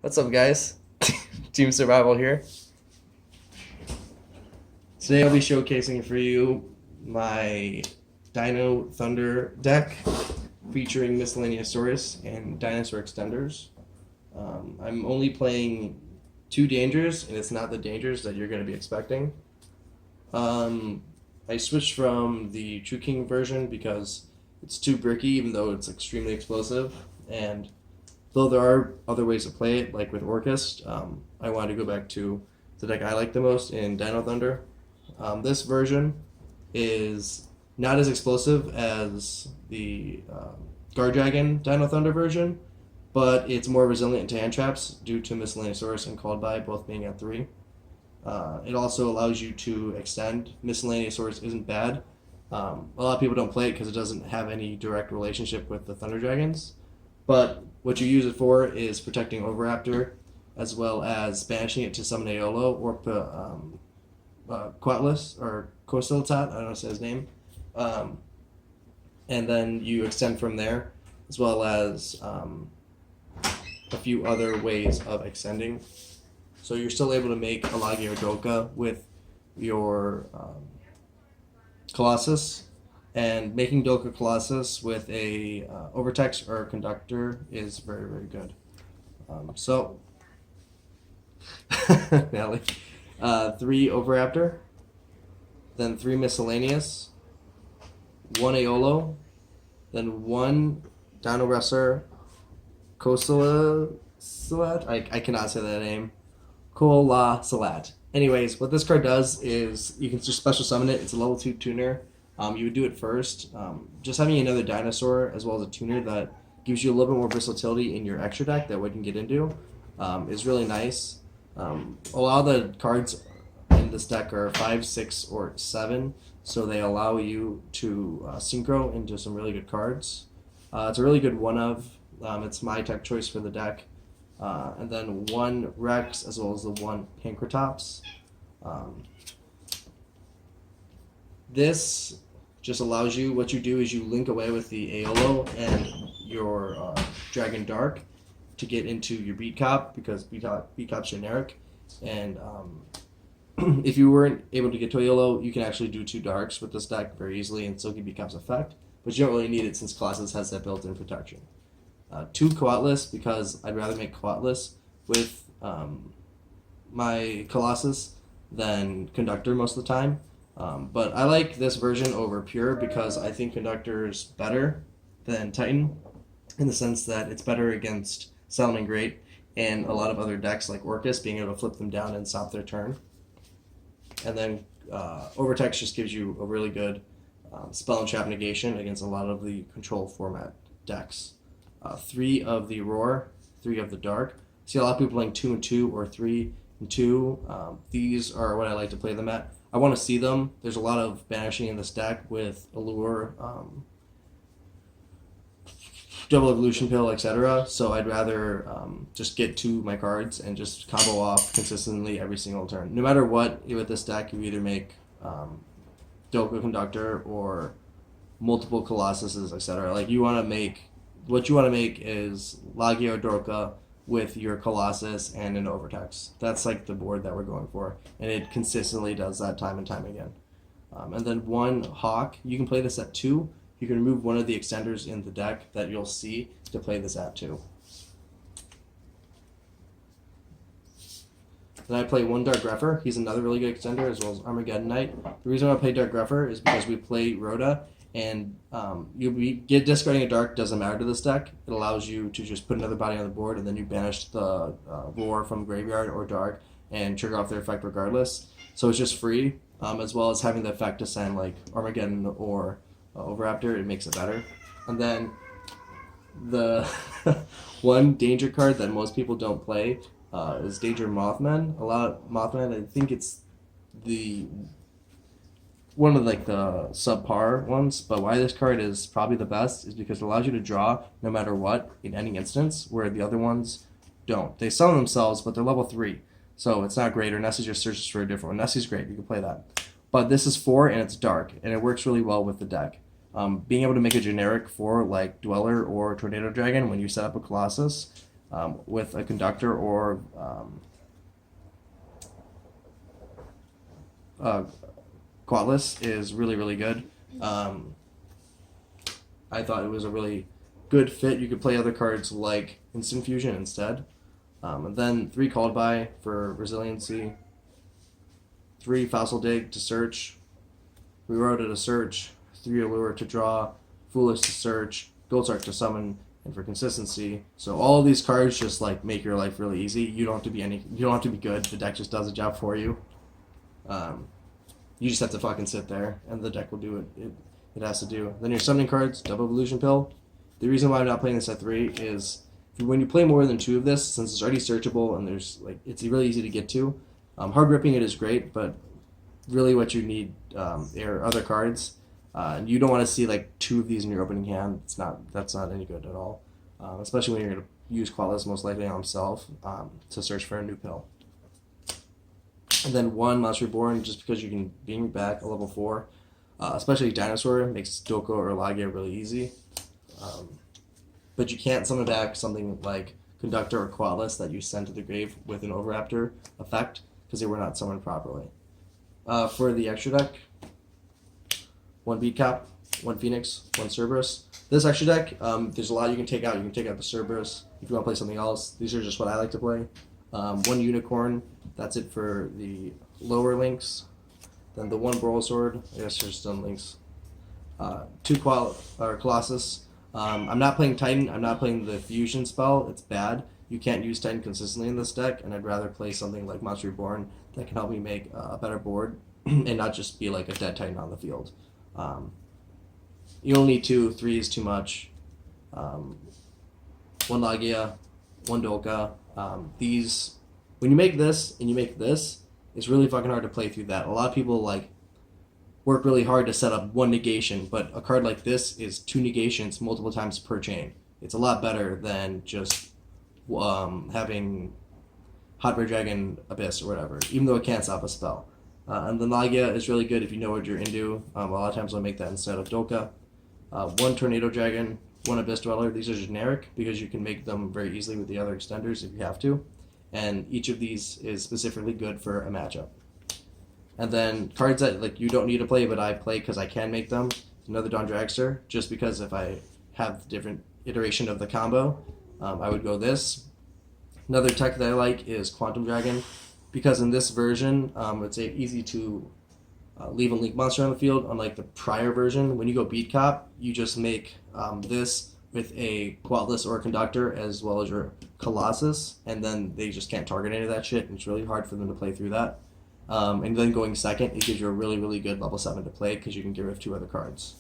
What's up, guys? Team Survival here. Today I'll be showcasing for you my Dino Thunder deck featuring Miscellaneousaurus and Dinosaur Extenders. I'm only playing two dangers, and it's not the dangers that you're going to be expecting. I switched from the True King version because it's too bricky, even though it's extremely explosive, and though there are other ways to play it, like with Orcust, I wanted to go back to the deck I like the most in Dino Thunder. This version is not as explosive as the Guard Dragon Dino Thunder version, but it's more resilient to hand traps due to Miscellaneousaurus and Called By both being at 3. It also allows you to extend. Miscellaneousaurus isn't bad. A lot of people don't play it because it doesn't have any direct relationship with the Thunder Dragons. But what you use it for is protecting Oviraptor, as well as banishing it to summon Aeolo or Quatlis or Cosilitat, I don't know how to say his name. And then you extend from there, as well as a few other ways of extending. So you're still able to make Alagi or Doka with your Colossus. And making Doka Colossus with a Overtext or a Conductor is very, very good. So, Natalie, 3 Oviraptor, then 3 Miscellaneous, 1 Aeolo, then 1 Dino Wrestler, Cosilat, I cannot say that name, Salat. Anyways, what this card does is you can just special summon it. It's a level 2 tuner. You would do it first. Just having another dinosaur as well as a tuner that gives you a little bit more versatility in your extra deck that we can get into is really nice. A lot of the cards in this deck are 5, 6, or 7, so they allow you to synchro into some really good cards. It's a really good one of. It's my tech choice for the deck. And then 1 Rex as well as the 1 Pancratops. This just allows you, what you do is you link away with the Aeolo and your Dragon Dark to get into your Beat Cop, because Beat Cop's generic. And if you weren't able to get to Aeolo, you can actually do 2 Darks with this deck very easily and still get Beat Cop's effect. But you don't really need it since Colossus has that built-in protection. 2 Coatlis, because I'd rather make Coatlis with my Colossus than Conductor most of the time. But I like this version over Pure because I think Conductor is better than Titan in the sense that it's better against Salamangreat Great and a lot of other decks like Orcus, being able to flip them down and stop their turn. And then Overtext just gives you a really good spell and trap negation against a lot of the control format decks. 3 of the Roar, 3 of the Dark. See a lot of people playing 2 and 2 or 3 and 2. These are what I like to play them at. I want to see them. There's a lot of banishing in this deck with Allure, Double Evolution Pill, etc. So I'd rather just get to my cards and just combo off consistently every single turn. No matter what, with this deck, you either make Doka Conductor or multiple Colossuses, etc. Like what you want to make is Lagio Doka with your Colossus and an Overtext. That's like the board that we're going for, and it consistently does that time and time again. And then 1 Hawk, you can play this at 2. You can remove one of the extenders in the deck that you'll see to play this at 2. Then I play 1 Dark Grepher. He's another really good extender, as well as Armageddon Knight. The reason why I play Dark Grepher is because we play Rhoda, and get discarding a Dark doesn't matter to this deck. It allows you to just put another body on the board, and then you banish the Roar from Graveyard or Dark and trigger off their effect regardless. So it's just free, as well as having the effect to send like Armageddon or Oviraptor. It makes it better. And then the one danger card that most people don't play is Danger Mothman. A lot of Mothman, I think it's one of like the subpar ones, but why this card is probably the best is because it allows you to draw no matter what in any instance, where the other ones don't. They summon themselves, but they're level 3, so it's not great. Or Nessie just searches for a different one. Nessie's great, you can play that. But this is 4 and it's dark, and it works really well with the deck. Being able to make a generic for like Dweller or Tornado Dragon when you set up a Colossus with a conductor or Quatless is really, really good. I thought it was a really good fit. You could play other cards like Instant Fusion instead. And then 3 Called By for resiliency, 3 Fossil Dig to search, Rerouted to search, 3 Allure to draw, Foolish to search, Goldsark to summon, and for consistency. So all of these cards just like make your life really easy. You don't have to be good. The deck just does the job for you. You just have to fucking sit there, and the deck will do what it has to do. Then your summoning cards, Double Evolution Pill. The reason why I'm not playing this at 3 is when you play more than 2 of this, since it's already searchable and it's really easy to get to. Hard ripping it is great, but really what you need are other cards. And you don't want to see like 2 of these in your opening hand. That's not any good at all. Especially when you're going to use Quatless most likely on himself to search for a new pill. And then 1 Monster Reborn, just because you can bring back a level 4. Especially Dinosaur makes Doko or Lagia really easy. But you can't summon back something like Conductor or Quatless that you send to the grave with an Overraptor effect because they were not summoned properly. For the extra deck, 1 Beat Cap, 1 Phoenix, 1 Cerberus. This extra deck, there's a lot you can take out. You can take out the Cerberus if you want to play something else. These are just what I like to play. 1 Unicorn, that's it for the lower links. Then the 1 Boral Sword, I guess there's some links. 2 Colossus. I'm not playing Titan. I'm not playing the Fusion spell. It's bad. You can't use Titan consistently in this deck, and I'd rather play something like Monster Reborn that can help me make a better board and not just be like a dead Titan on the field. You only need 2. 3 is too much. 1 Lagia, 1 Dolka. These, when you make this and you make this, it's really fucking hard to play through that. A lot of people like work really hard to set up 1 negation, but a card like this is 2 negations multiple times per chain. It's a lot better than just having Hot Red Dragon Abyss or whatever, even though it can't stop a spell. And the Lagia is really good if you know what you're into. A lot of times I'll make that instead of Dolka. 1 Tornado Dragon, 1 Abyss Dweller. These are generic because you can make them very easily with the other extenders if you have to. And each of these is specifically good for a matchup. And then cards that like you don't need to play, but I play because I can make them. Another Dawn Dragster, just because if I have different iteration of the combo, I would go this. Another tech that I like is Quantum Dragon, because in this version, it's easy to leave a Link monster on the field. Unlike the prior version, when you go Beat Cop, you just make this with a Quatless or a Conductor as well as your Colossus, and then they just can't target any of that shit, and it's really hard for them to play through that. And then going second, it gives you a really, really good level 7 to play because you can get rid of 2 other cards.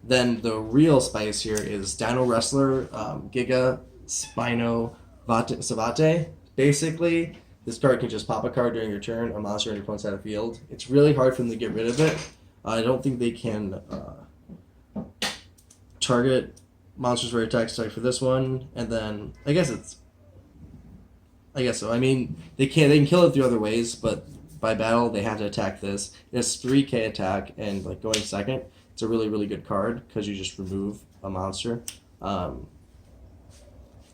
Then the real spice here is Dino Wrestler, Giga, Spino, Savate. Basically, this card can just pop a card during your turn, a monster on your opponent's side of the field. It's really hard for them to get rid of it. I don't think they can target monsters for attacks like for this one, and then I guess so. I mean, they can kill it through other ways, but by battle they have to attack this. It has 3k attack, and like going second, it's a really, really good card because you just remove a monster. And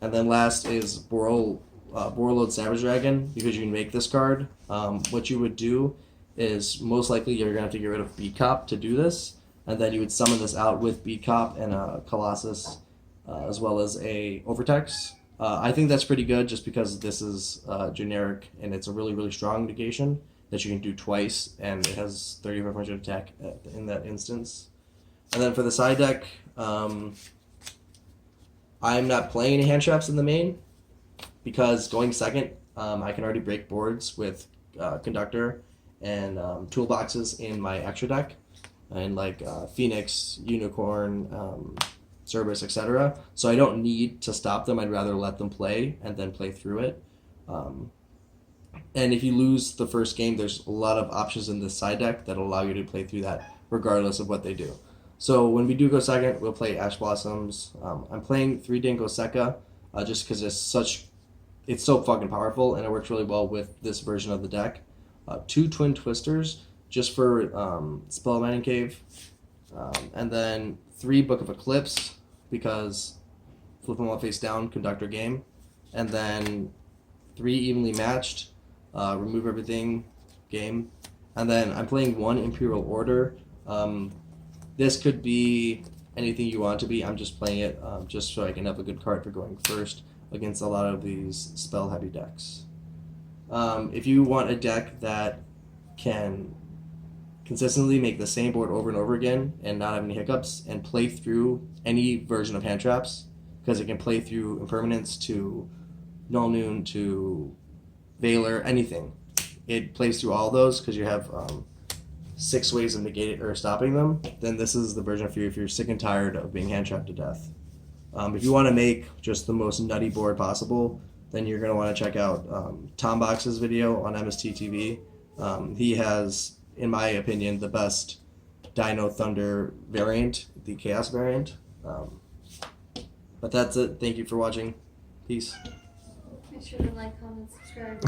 then last is Borreload Savage Dragon, because you can make this card. What you would do is most likely you're going to have to get rid of Beat Cop to do this, and then you would summon this out with Beat Cop and a Colossus as well as a Overtex. I think that's pretty good just because this is generic and it's a really, really strong negation that you can do twice, and it has 3500 attack in that instance. And then for the side deck, I'm not playing any hand traps in the main because going second, I can already break boards with Conductor and toolboxes in my extra deck, and like Phoenix, Unicorn, Cerberus, etc. So I don't need to stop them. I'd rather let them play and then play through it. And if you lose the first game, there's a lot of options in this side deck that allow you to play through that regardless of what they do. So when we do go second, we'll play Ash Blossoms. I'm playing 3 Dingo Sekka just because it's so fucking powerful, and it works really well with this version of the deck. 2 Twin Twisters just for Spell Mining Cave. And then 3 Book of Eclipse because flip them all face down, Conductor game. and then 3 evenly matched, remove everything, game. And then I'm playing 1 Imperial Order. This could be anything you want to be. I'm just playing it just so I can have a good card for going first against a lot of these spell heavy decks. If you want a deck that can consistently make the same board over and over again and not have any hiccups and play through any version of hand traps, because it can play through impermanence to null noon to Valor, anything. It plays through all those because you have 6 ways of negating or stopping them. Then this is the version for you if you're sick and tired of being hand trapped to death. If you want to make just the most nutty board possible, then you're going to want to check out Tom Box's video on MST TV. He has, in my opinion, the best Dino Thunder variant, the Chaos variant. But that's it. Thank you for watching. Peace. Make sure to like, comment, subscribe.